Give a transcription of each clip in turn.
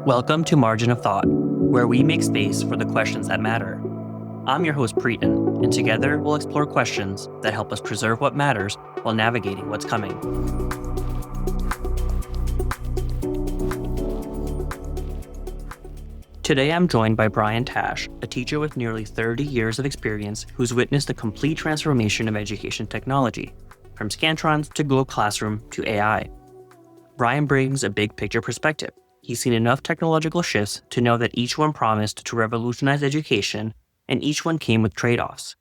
Welcome to Margin of Thought, where we make space for the questions that matter. I'm your host, Priten, and together we'll explore questions that help us preserve what matters while navigating what's coming. Today I'm joined by Brian Tash, a teacher with nearly 30 years of experience who's witnessed the complete transformation of education technology, from Scantrons to Google Classroom to AI. Brian brings a big picture perspective. He's seen enough technological shifts to know that each one promised to revolutionize education, and each one came with trade-offs.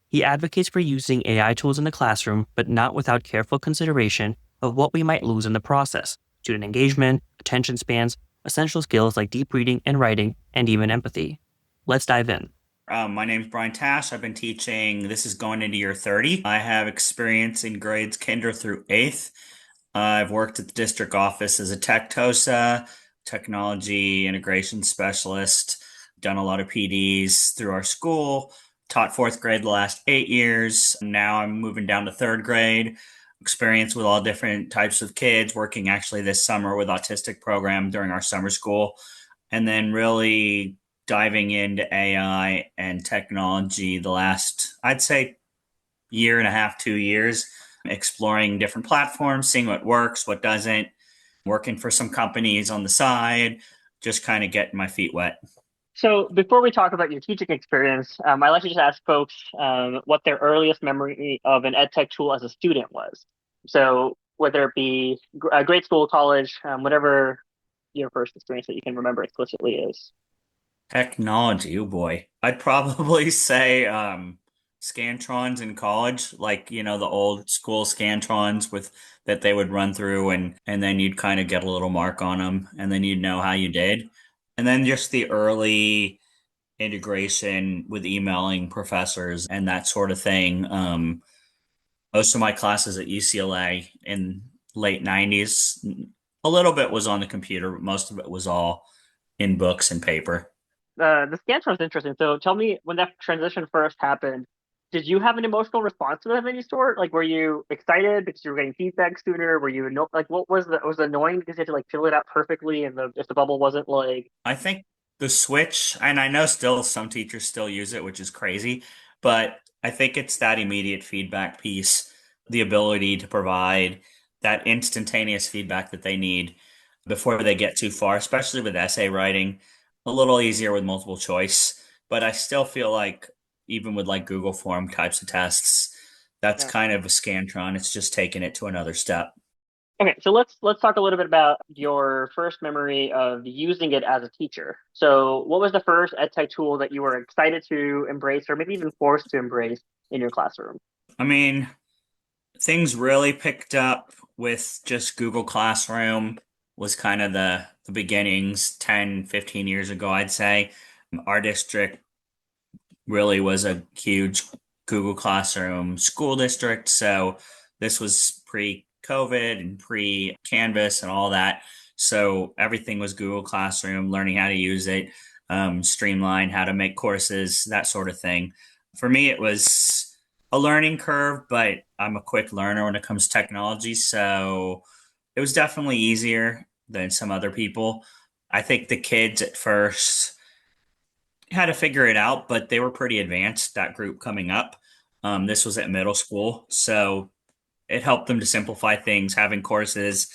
He advocates for using AI tools in the classroom, but not without careful consideration of what we might lose in the process: student engagement, attention spans, essential skills like deep reading and writing, and even empathy. Let's dive in. My name is Brian Tash. I've been teaching, this is going into year 30. I have experience in grades kinder through 8th. I've worked at the district office as a tech TOSA, technology integration specialist, done a lot of PDs through our school, taught 4th grade the last 8 years. Now I'm moving down to 3rd grade, experience with all different types of kids, working actually this summer with autistic program during our summer school, and then really diving into AI and technology the last, I'd say, year and a half, 2 years, exploring different platforms, seeing what works, what doesn't, working for some companies on the side, just kind of getting my feet wet. So before we talk about your teaching experience, I like to just ask folks what their earliest memory of an ed tech tool as a student was. So whether it be grade school, college, whatever your first experience that you can remember explicitly is. Technology, oh boy. I'd probably say Scantrons in college, like, the old school Scantrons with that they would run through and then you'd kind of get a little mark on them and then you'd know how you did. And then just the early integration with emailing professors and that sort of thing. Most of my classes at UCLA in late 90s, a little bit was on the computer, but most of it was all in books and paper. The Scantron is interesting. So tell me, when that transition first happened, did you have an emotional response to that of any sort? Like, were you excited because you were getting feedback sooner? Were you like, what was was it annoying because you had to like fill it out perfectly, and if the bubble wasn't like, I think the switch, and I know still some teachers still use it, which is crazy, but I think it's that immediate feedback piece, the ability to provide that instantaneous feedback that they need before they get too far, especially with essay writing, a little easier with multiple choice. But I still feel like even with like Google Form types of tests, that's yeah. kind of a Scantron. It's just taking it to another step. Okay, so let's talk a little bit about your first memory of using it as a teacher. So what was the first ed tech tool that you were excited to embrace, or maybe even forced to embrace in your classroom? I mean, things really picked up with just Google Classroom was kind of the beginnings 10, 15 years ago, I'd say. Our district really was a huge Google Classroom school district. So this was pre-COVID and pre-Canvas and all that. So everything was Google Classroom, learning how to use it, streamline how to make courses, that sort of thing. For me, it was a learning curve, but I'm a quick learner when it comes to technology. So it was definitely easier than some other people. I think the kids at first had to figure it out, but they were pretty advanced, that group coming up. This was at middle school. So it helped them to simplify things, having courses,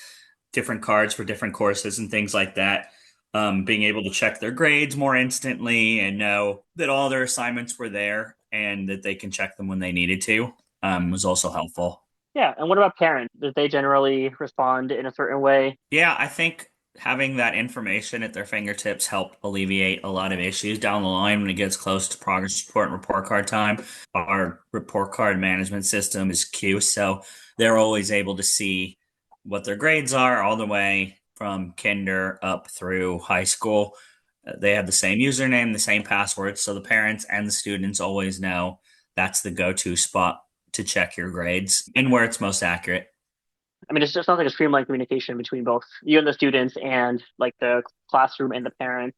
different cards for different courses, and things like that. Being able to check their grades more instantly and know that all their assignments were there and that they can check them when they needed to was also helpful. Yeah, and what about parents? Did they generally respond in a certain way? Yeah, I think having that information at their fingertips helped alleviate a lot of issues down the line when it gets close to progress report and report card time. Our report card management system is Q, so they're always able to see what their grades are all the way from kinder up through high school. They have the same username, the same password, so the parents and the students always know that's the go-to spot to check your grades and where it's most accurate. I mean, it just sounds like a streamlined communication between both you and the students and like the classroom and the parents.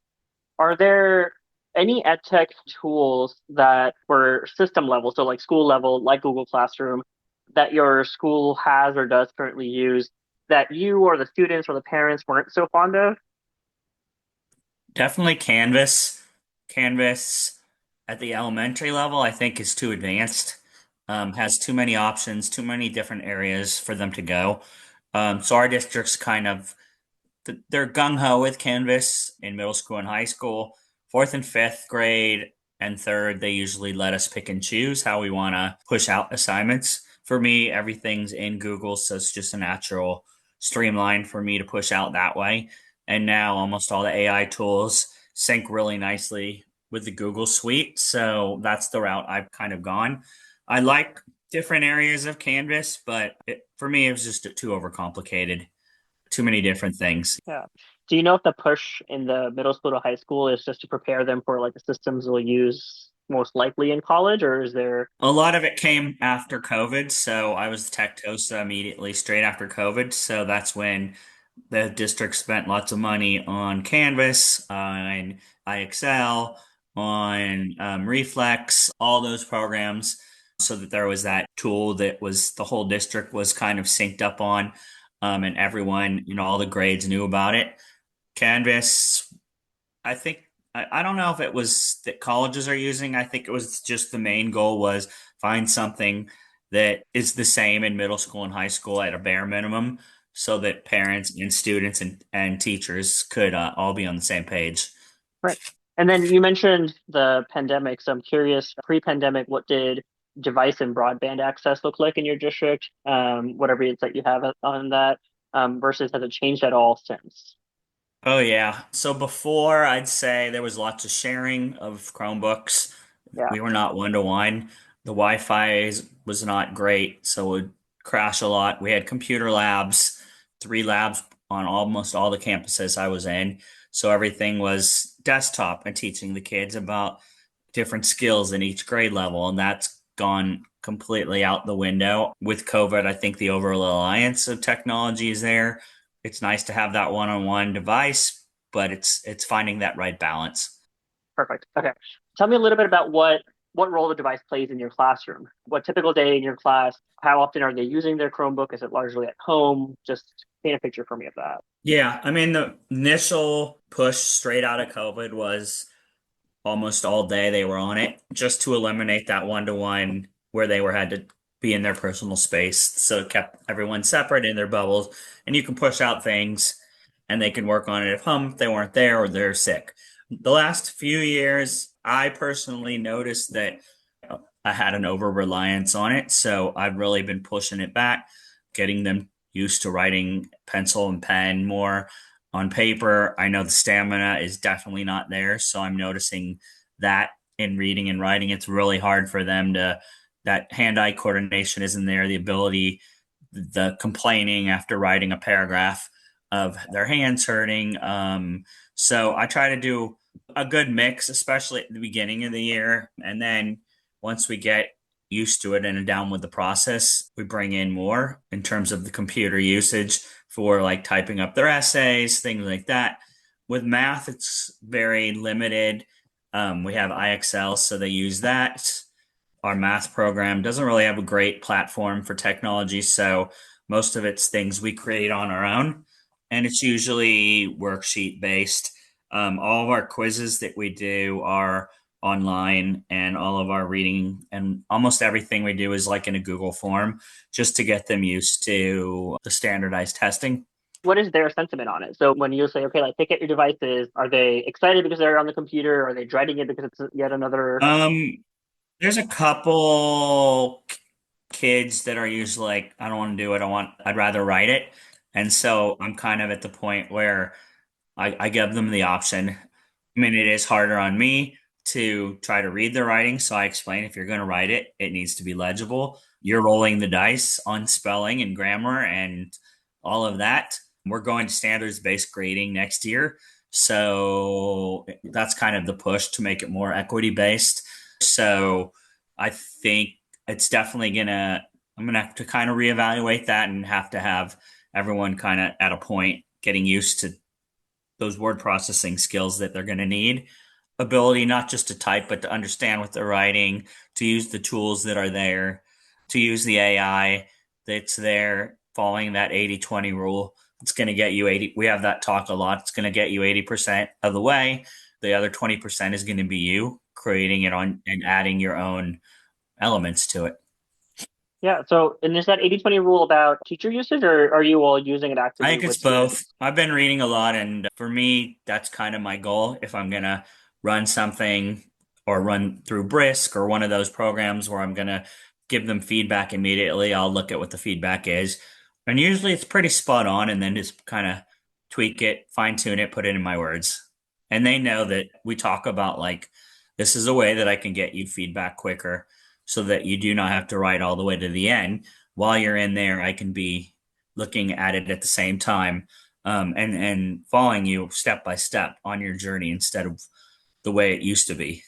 Are there any ed tech tools that were system level, so like school level, like Google Classroom, that your school has or does currently use that you or the students or the parents weren't so fond of? Definitely Canvas. Canvas at the elementary level, I think, is too advanced. Has too many options, too many different areas for them to go. So our district's kind of they're gung ho with Canvas in middle school and high school. Fourth and fifth grade and third, they usually let us pick and choose how we want to push out assignments. For me, everything's in Google, so it's just a natural streamline for me to push out that way. And now almost all the AI tools sync really nicely with the Google suite. So that's the route I've kind of gone. I like different areas of Canvas, but for me, it was just too overcomplicated, too many different things. Yeah. Do you know if the push in the middle school to high school is just to prepare them for like the systems they'll use most likely in college, or is there? A lot of it came after COVID. So I was tech TOSA immediately straight after COVID. So that's when the district spent lots of money on Canvas, on IXL, on Reflex, all those programs, so that there was that tool that was the whole district was kind of synced up on, and everyone, all the grades knew about it. Canvas, I think I don't know if it was that colleges are using. I think it was just the main goal was find something that is the same in middle school and high school at a bare minimum so that parents and students and teachers could all be on the same page. Right. And then you mentioned the pandemic, so I'm curious, pre-pandemic, what did device and broadband access look like in your district? Whatever insight you have on that, versus has it changed at all since? Oh yeah. So before I'd say there was lots of sharing of Chromebooks. Yeah. We were not one to one. The Wi-Fi was not great, so it would crash a lot. We had computer labs, 3 labs on almost all the campuses I was in. So everything was desktop and teaching the kids about different skills in each grade level, and that's gone completely out the window. With COVID, I think the overall alliance of technology is there. It's nice to have that one-on-one device, but it's finding that right balance. Perfect. Okay. Tell me a little bit about what role the device plays in your classroom. What typical day in your class? How often are they using their Chromebook? Is it largely at home? Just paint a picture for me of that. Yeah, I mean, the initial push straight out of COVID was almost all day they were on it just to eliminate that one-to-one where they were had to be in their personal space. So it kept everyone separate in their bubbles, and you can push out things and they can work on it at home if they weren't there or they're sick. The last few years, I personally noticed that I had an over reliance on it. So I've really been pushing it back, getting them used to writing pencil and pen more on paper. I know the stamina is definitely not there. So I'm noticing that in reading and writing, it's really hard for them that hand eye coordination isn't there, the ability, the complaining after writing a paragraph of their hands hurting. So I try to do a good mix, especially at the beginning of the year. And then once we get used to it and are down with the process, we bring in more in terms of the computer usage for like typing up their essays, things like that. With math, it's very limited. We have IXL, so they use that. Our math program doesn't really have a great platform for technology, so most of it's things we create on our own, and it's usually worksheet based. All of our quizzes that we do are online, and all of our reading and almost everything we do is like in a Google form just to get them used to the standardized testing. What is their sentiment on it? So when you say, okay, like pick at your devices, are they excited because they're on the computer? Are they dreading it because it's yet another? Um, there's a couple kids that are usually like, I don't want to do it. I'd rather write it. And so I'm kind of at the point where I give them the option. I mean, it is harder on me to try to read the writing. So I explain if you're going to write it, it needs to be legible. You're rolling the dice on spelling and grammar and all of that. We're going to standards based grading next year. So that's kind of the push to make it more equity based. So I think it's definitely I'm gonna have to kind of reevaluate that and have to have everyone kind of at a point getting used to those word processing skills that they're going to need. Ability not just to type, but to understand what they're writing, to use the tools that are there, to use the AI that's there, following that 80-20 rule. It's going to get you 80. We have that talk a lot. It's going to get you 80% of the way. The other 20% is going to be you creating it on and adding your own elements to it. Yeah. So, and is that 80-20 rule about teacher usage, or are you all using it I actively think with it's both. students? I've been reading a lot, and for me, that's kind of my goal. If I'm going to run something or run through Brisk or one of those programs where I'm going to give them feedback immediately, I'll look at what the feedback is. And usually it's pretty spot on, and then just kind of tweak it, fine tune it, put it in my words. And they know that we talk about like, this is a way that I can get you feedback quicker so that you do not have to write all the way to the end. While you're in there, I can be looking at it at the same time, and following you step by step on your journey instead of the way it used to be.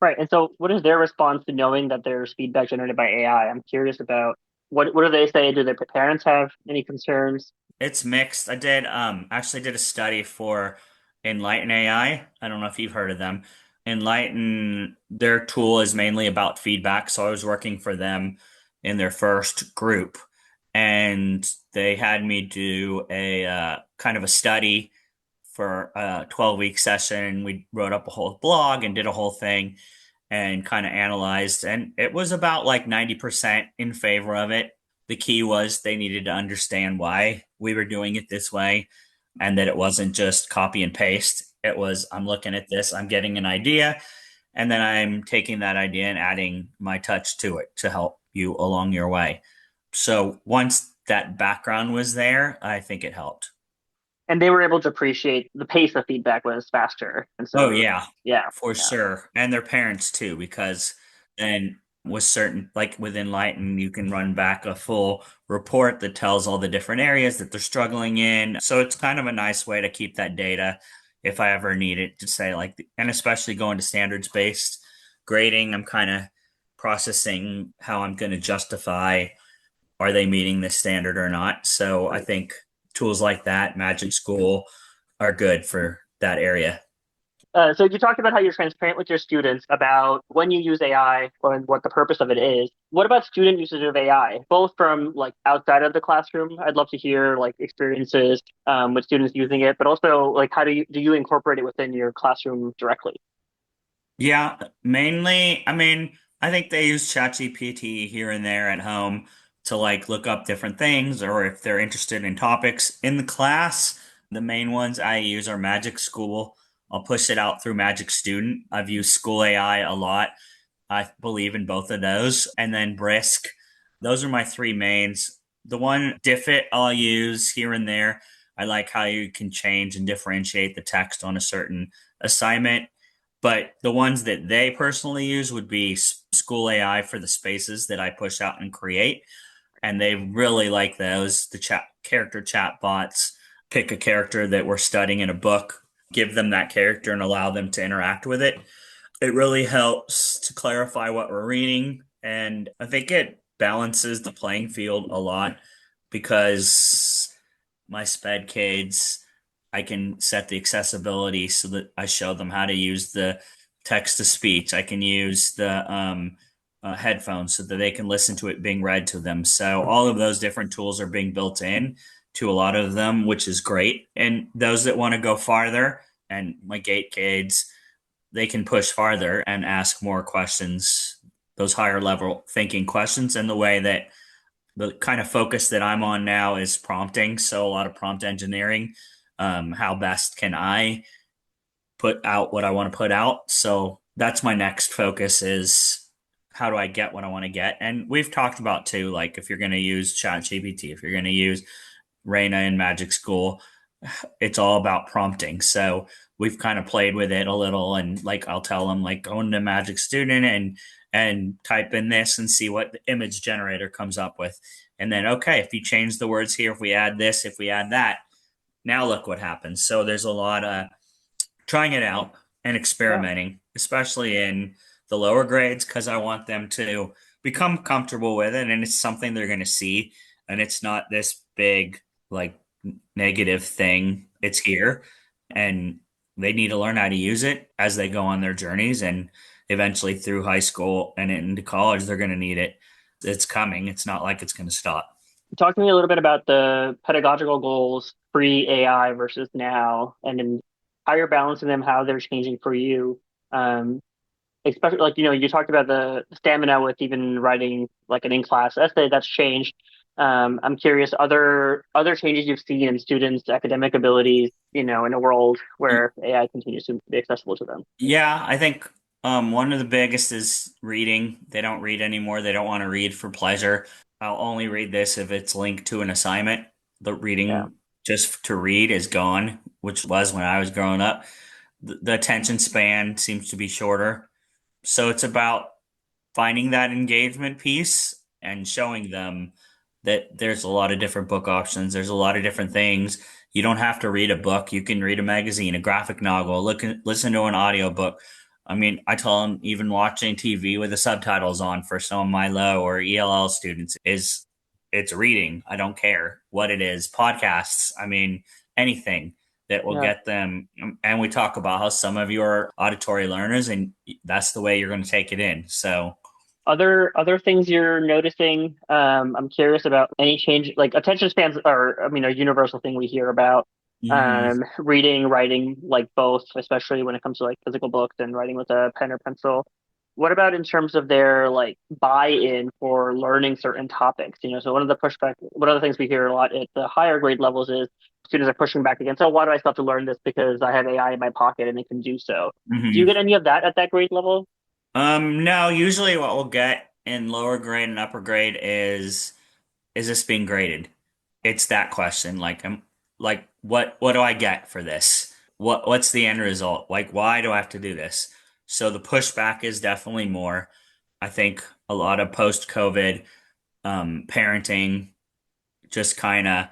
Right. And so, what is their response to knowing that there's feedback generated by AI? I'm curious about what do they say? Do their parents have any concerns? It's mixed. I did actually did a study for Enlighten AI. I don't know if you've heard of them. Enlighten, their tool is mainly about feedback. So I was working for them in their first group, and they had me do a kind of a study for a 12-week session. We wrote up a whole blog and did a whole thing and kind of analyzed, and it was about like 90% in favor of it. The key was they needed to understand why we were doing it this way and that it wasn't just copy and paste. It was, I'm looking at this, I'm getting an idea, and then I'm taking that idea and adding my touch to it to help you along your way. So once that background was there, I think it helped. And they were able to appreciate the pace of feedback was faster. And Oh so, yeah, yeah, for yeah, sure. And their parents too, because then with certain, like with Enlighten, you can run back a full report that tells all the different areas that they're struggling in. So it's kind of a nice way to keep that data if I ever need it to say like, and especially going to standards based grading, I'm kind of processing how I'm going to justify, are they meeting this standard or not? So I right. think tools like that, Magic School, are good for that area. So you talked about how you're transparent with your students about when you use AI and what the purpose of it is. What about student usage of AI, both from like outside of the classroom? I'd love to hear like experiences with students using it, but also like how do you incorporate it within your classroom directly? Yeah, mainly, I mean, I think they use ChatGPT here and there at home to like look up different things or if they're interested in topics. In the class, the main ones I use are Magic School. I'll push it out through Magic Student. I've used School AI a lot. I believe in both of those. And then Brisk. Those are my three mains. The one Diffit I'll use here and there. I like how you can change and differentiate the text on a certain assignment. But the ones that they personally use would be School AI for the spaces that I push out and create. And they really like those. The chat bots pick a character that we're studying in a book, give them that character and allow them to interact with it. It really helps to clarify what we're reading. And I think it balances the playing field a lot because my sped kids, I can set the accessibility so that I show them how to use the text to speech. I can use the headphones so that they can listen to it being read to them. So all of those different tools are being built in to a lot of them, which is great. And those that want to go farther, and my gate kids, they can push farther and ask more questions, those higher level thinking questions. And the way that the kind of focus that I'm on now is prompting. So a lot of prompt engineering. How best can I put out what I want to put out? So that's my next focus is how do I get what I want to get? And we've talked about too, like if you're going to use ChatGPT, if you're going to use Reina in Magic School, it's all about prompting. So we've kind of played with it a little, and like I'll tell them like go into Magic Student and type in this and see what the image generator comes up with. And then okay, if you change the words here, if we add this, if we add that, now look what happens. So there's a lot of trying it out and Yeah. experimenting, especially in the lower grades, because I want them to become comfortable with it and it's something they're going to see. And it's not this big, like, negative thing. It's here and they need to learn how to use it as they go on their journeys. And eventually through high school and into college, they're going to need it. It's coming. It's not like it's going to stop. Talk to me a little bit about the pedagogical goals pre-AI versus now, and then how you're balancing them, how they're changing for you. Um, Especially like you talked about the stamina with even writing like an in-class essay that's changed. I'm curious other changes you've seen in students' academic abilities, in a world where AI continues to be accessible to them. Yeah, I think one of the biggest is reading. They don't read anymore. They don't want to read for pleasure. I'll only read this if it's linked to an assignment. The Yeah, reading just to read is gone, which was when I was growing up. The attention span seems to be shorter. So it's about finding that engagement piece and showing them that there's a lot of different book options. There's a lot of different things. You don't have to read a book. You can read a magazine, a graphic novel, listen to an audiobook. I mean, I tell them even watching TV with the subtitles on for some of my low or ELL students is it's reading. I don't care what it is. Podcasts. I mean, anything that will yeah. get them. And we talk about how some of you are auditory learners and that's the way you're going to take it in. So Other things you're noticing? I'm curious about any change, like attention spans are, I mean, a universal thing we hear about. mhm. Reading, writing, like both, especially when it comes to like physical books and writing with a pen or pencil. What about in terms of their like buy-in for learning certain topics? So one of the things we hear a lot at the higher grade levels is students are pushing back against, oh, why do I still have to learn this because I have AI in my pocket and it can do so? Do you Mhm. get any of that at that grade level? No, usually what we'll get in lower grade and upper grade is this being graded? It's that question. Like what do I get for this? What's the end result? Like why do I have to do this? So the pushback is definitely more. I think a lot of post-COVID parenting just kind of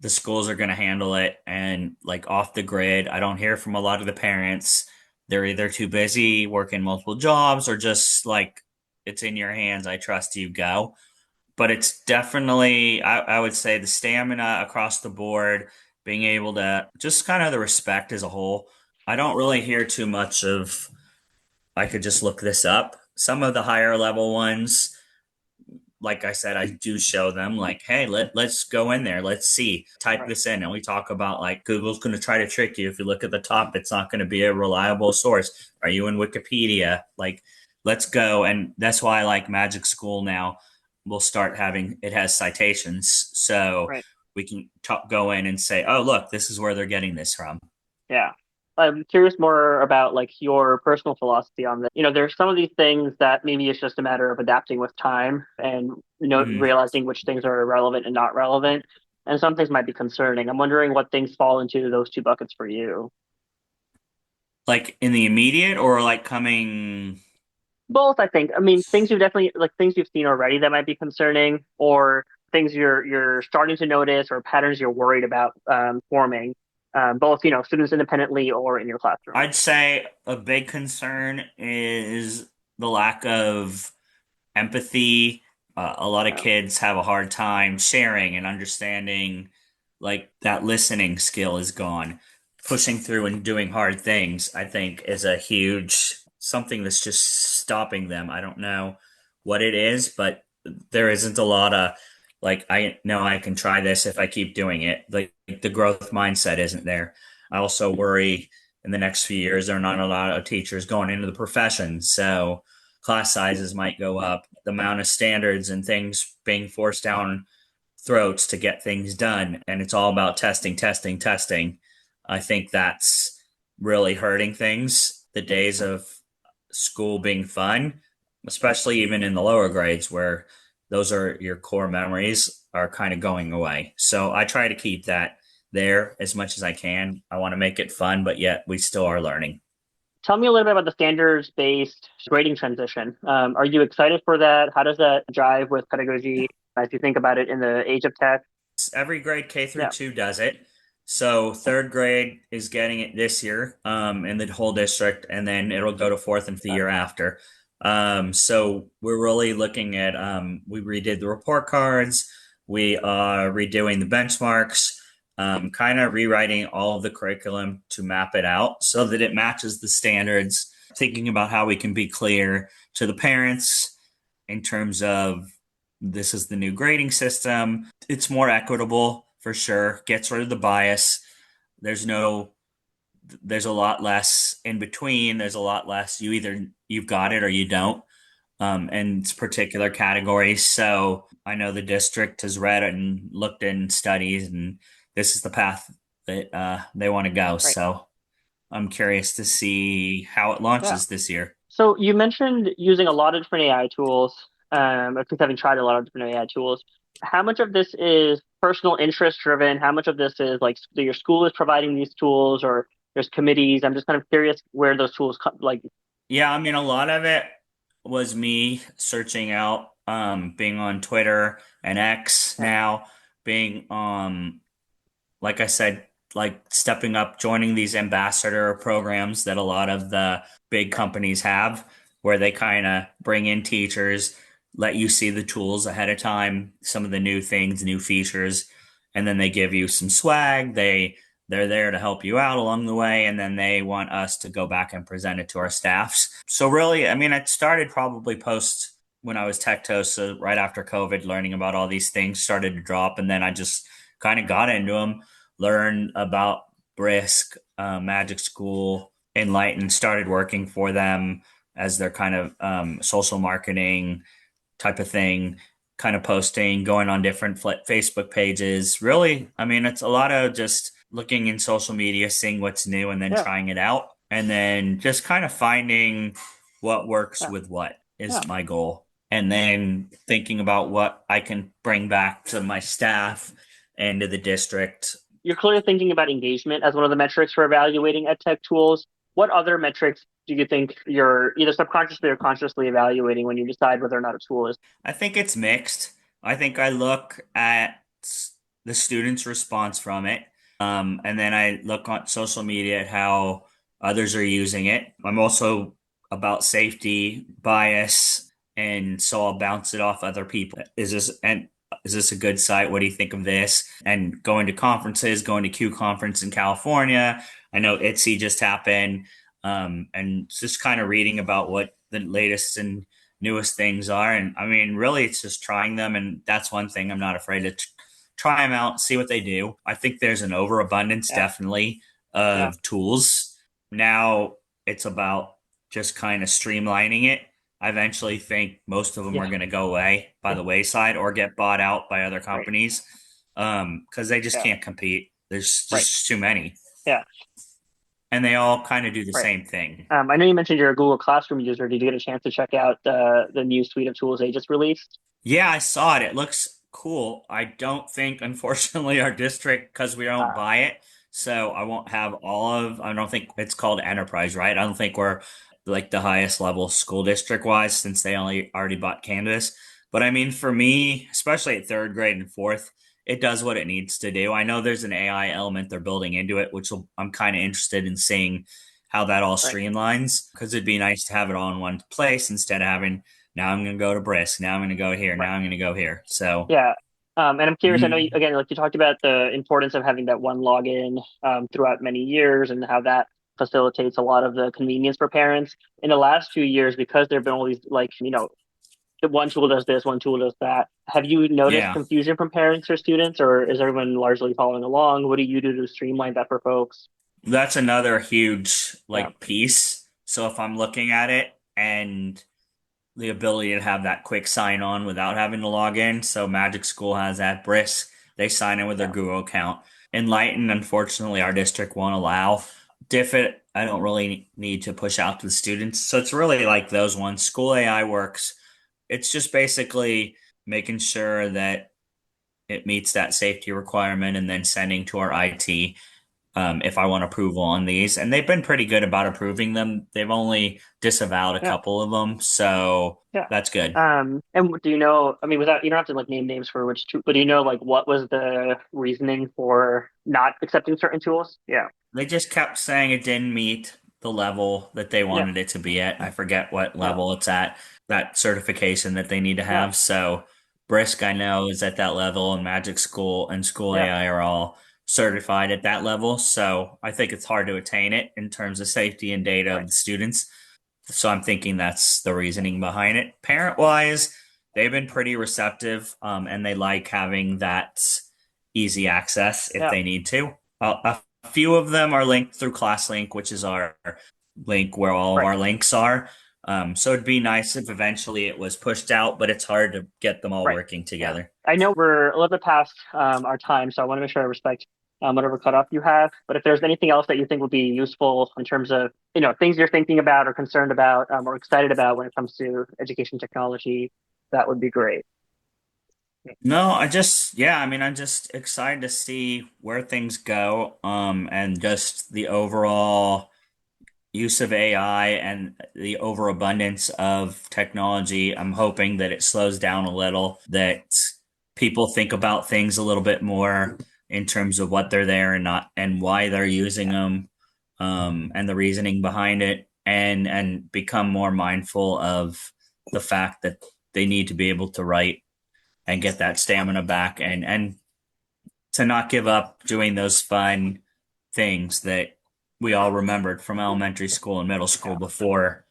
the schools are going to handle it and like off the grid. I don't hear from a lot of the parents. They're either too busy working multiple jobs or just like it's in your hands. I trust you, go. But it's definitely, I would say, the stamina across the board, being able to just kind of the respect as a whole. I don't really hear too much of, I could just look this up. Some of the higher level ones, like I said, I do show them like, hey, let's go in there. Let's see. Type Right. this in. And we talk about like Google's going to try to trick you. If you look at the top, it's not going to be a reliable source. Are you in Wikipedia? Like, let's go. And that's why I like Magic School now. We'll start having it has citations. So Right. we can go in and say, oh, look, this is where they're getting this from. Yeah. I'm curious more about like your personal philosophy on this. There's some of these things that maybe it's just a matter of adapting with time and Mhm. realizing which things are relevant and not relevant. And some things might be concerning. I'm wondering what things fall into those two buckets for you. Like in the immediate or like coming. Both, I think. I mean, things you've seen already that might be concerning, or things you're starting to notice, or patterns you're worried about forming. Both, students independently or in your classroom. I'd say a big concern is the lack of empathy. A lot of Yeah. kids have a hard time sharing and understanding, like that listening skill is gone. Pushing through and doing hard things, I think, is a huge something that's just stopping them. I don't know what it is, but there isn't a lot of like, I know I can try this if I keep doing it. Like the growth mindset isn't there. I also worry in the next few years, there are not a lot of teachers going into the profession. So, class sizes might go up, the amount of standards and things being forced down throats to get things done. And it's all about testing, testing, testing. I think that's really hurting things. The days of school being fun, especially even in the lower grades where those are your core memories, are kind of going away. So I try to keep that there as much as I can. I want to make it fun, but yet we still are learning. Tell me a little bit about the standards-based grading transition. Are you excited for that? How does that jive with pedagogy as you think about it in the age of tech? Every grade K through Yeah. 2 does it. So third grade is getting it this year in the whole district, and then it'll go to fourth and the Okay. year after. So we're really looking at we redid the report cards, we are redoing the benchmarks, kind of rewriting all of the curriculum to map it out so that it matches the standards. Thinking about how we can be clear to the parents in terms of This is the new grading system. It's more equitable for sure, gets rid of the bias. There's no there's a lot less in between. There's a lot less you've got it or you don't, in particular categories. So I know the district has read and looked in studies, and this is the path that they want to go. Right. So I'm curious to see how it Yeah. launches this year. So you mentioned using a lot of different AI tools, or at least having tried a lot of different AI tools. How much of this is personal interest driven? How much of this is like your school is providing these tools, or there's committees? I'm just kind of curious where those tools come, like, Yeah, I mean, a lot of it was me searching out, being on Twitter and X yeah, now, being like I said, like stepping up, joining these ambassador programs that a lot of the big right, companies have, where they kind of bring in teachers, let you see the tools ahead of time, some of the new things, new features, and then they give you some swag. They're there to help you out along the way, and then they want us to go back and present it to our staffs. So really, I mean, it started probably post when I was tech toast, so right after COVID, learning about all these things started to drop, and then I just kind of got into them, learned about Brisk, Magic School, Enlighten, started working for them as their kind of social marketing type of thing, kind of posting, going on different Facebook pages. Really, I mean, it's a lot of just looking in social media, seeing what's new, and then yeah, trying it out. And then just kind of finding what works yeah, with what yeah. is my goal. And then thinking about what I can bring back to my staff and to the district. You're clearly thinking about engagement as one of the metrics for evaluating ed tech tools. What other metrics do you think you're either subconsciously or consciously evaluating when you decide whether or not a tool is I think it's mixed. I think I look at the students' response from it, and then I look on social media at how others are using it. I'm also about safety bias, and so I'll bounce it off other people. Is this a good site? What do you think of this? And going to conferences, going to Q conference in California. I know ITSE just happened, and just kind of reading about what the latest and newest things are. And I mean, really, it's just trying them. And that's one thing I'm not afraid to try them out, see what they do. I think there's an overabundance, yeah, definitely, yeah, of tools. Now it's about just kind of streamlining it. I eventually think most of them are yeah, going to go away by the wayside or get bought out by other right, companies, because they just yeah, can't compete. There's right, just too many. yeah, And they all kind of do the right. same thing. I know you mentioned you're a Google Classroom user. Did you get a chance to check out the new suite of tools they just released? Yeah, I saw it. It looks cool. I don't think, unfortunately, our district, because we don't Uh, buy it, so I won't have I don't think it's called enterprise, right? I don't think we're like the highest level school district wise since they only already bought Canvas. But I mean, for me, especially at third grade and fourth, it does what it needs to do. I know there's an AI element they're building into it, I'm kind of interested in seeing how that all right. streamlines because it'd be nice to have it all in one place instead of having now I'm going to go to Brisk. Now I'm going to go here. Right. Now I'm going to go here. So, Yeah. And I'm curious, I know mhm. again, like you talked about the importance of having that one login throughout many years and how that facilitates a lot of the convenience for parents. In the last few years, because there have been all these, like, one tool does this, one tool does that. Have you noticed Yeah, confusion from parents or students, or is everyone largely following along? What do you do to streamline that for folks? that's another huge Yeah. like piece. So if I'm looking at it and the ability to have that quick sign on without having to log in. So Magic School has that. Brisk, they sign in with their Yeah. Google account. Enlighten, unfortunately, our district won't allow. Diffit, I don't really need to push out to the students. So it's really like those ones. School AI works. It's just basically making sure that it meets that safety requirement and then sending to our IT, if I want approval on these. And they've been pretty good about approving them. They've only disavowed a Yeah. couple of them. So Yeah. that's good. And do you know, I mean, without, you don't have to like name names for which tool, but do you know like what was the reasoning for not accepting certain tools? Yeah. They just kept saying it didn't meet the level that they Yeah. wanted it to be at. I forget what Yeah. level it's at, that certification that they need to Yeah. have. So Brisk, I know, is at that level, and Magic School and School Yeah. AI are all certified at that level. So I think it's hard to attain it in terms of safety and data of Right. the students. So I'm thinking that's the Yeah. reasoning behind it. Parent wise, they've been pretty receptive, and they like having that easy access if Yeah. they need to. A few of them are linked through ClassLink, which is our link where all of Right. our links are. So it'd be nice if eventually it was pushed out, but it's hard to get them all Right. working together. I know we're a little bit past our time, so I want to make sure I respect whatever cutoff you have. But if there's anything else that you think would be useful in terms of things you're thinking about or concerned about or excited about when it comes to education technology, that would be great. No, I'm just excited to see where things go, and just the overall use of AI and the overabundance of technology. I'm hoping that it slows down a little, that people think about things a little bit more in terms of what they're there and not, and why they're using them, and the reasoning behind it, and become more mindful of the fact that they need to be able to write and get that stamina back, and to not give up doing those fun things that we all remembered from elementary school and middle school before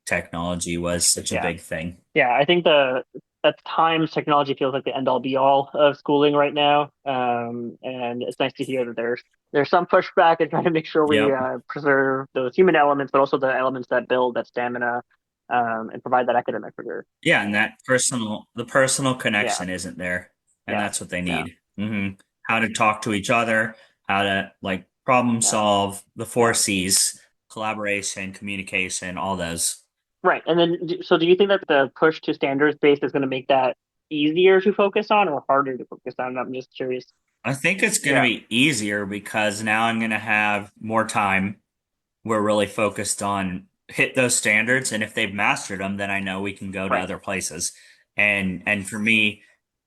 technology was such a big thing. Yeah, I think at times technology feels like the end all be all of schooling right now, and it's nice to hear that there's some pushback and trying to make sure we Yep. preserve those human elements, but also the elements that build that stamina and provide that academic rigor. Yeah, and the personal Yeah, connection isn't there, and yeah, that's what they yeah, need. How to talk to each other, how to like problem yeah, solve, the four yeah. C's: collaboration, communication, all those. Right. And then, so do you think that the push to standards based is going to make that easier to focus on or harder to focus on? I'm just curious. I think it's going to Yeah, be easier because now I'm going to have more time. We're really focused on hit those standards, and if they've mastered them, then I know we can go to right, other places. And for me,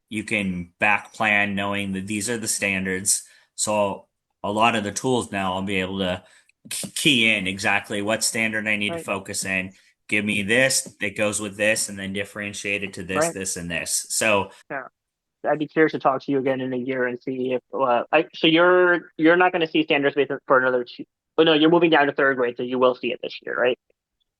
you can back plan knowing that these are the standards. So a lot of the tools now I'll be able to key in exactly what standard I need to right, focus in. Give me this that goes with this, and then differentiate it to this, right. this, and this. So Yeah. I'd be curious to talk to you again in a year and see if so you're not going to see standards based for another two. Oh no, you're moving down to third grade, so you will see it this year, right?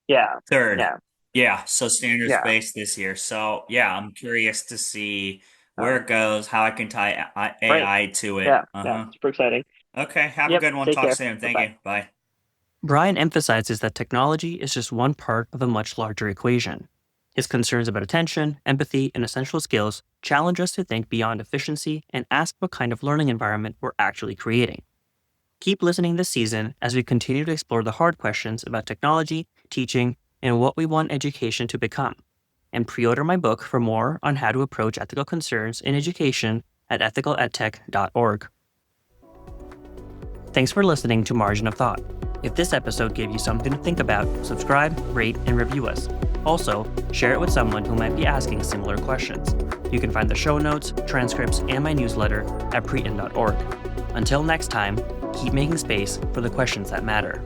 Yeah, third, yeah, yeah, so standards yeah. based this year. So yeah, I'm curious to see where Um, it goes, how I can tie right. AI to it. Yeah, yeah. Uh-huh. Super exciting. Okay, have a Yep. good one. Take Talk care. soon. Bye Thank bye. you. Bye. Brian emphasizes that technology is just one part of a much larger equation. His concerns about attention, empathy, and essential skills challenge us to think beyond efficiency and ask what kind of learning environment we're actually creating. Keep listening this season as we continue to explore the hard questions about technology, teaching, and what we want education to become. And pre-order my book for more on how to approach ethical concerns in education at ethicaledtech.org. Thanks for listening to Margin of Thought. If this episode gave you something to think about, subscribe, rate, and review us. Also, share it with someone who might be asking similar questions. You can find the show notes, transcripts, and my newsletter at preten.org. Until next time, keep making space for the questions that matter.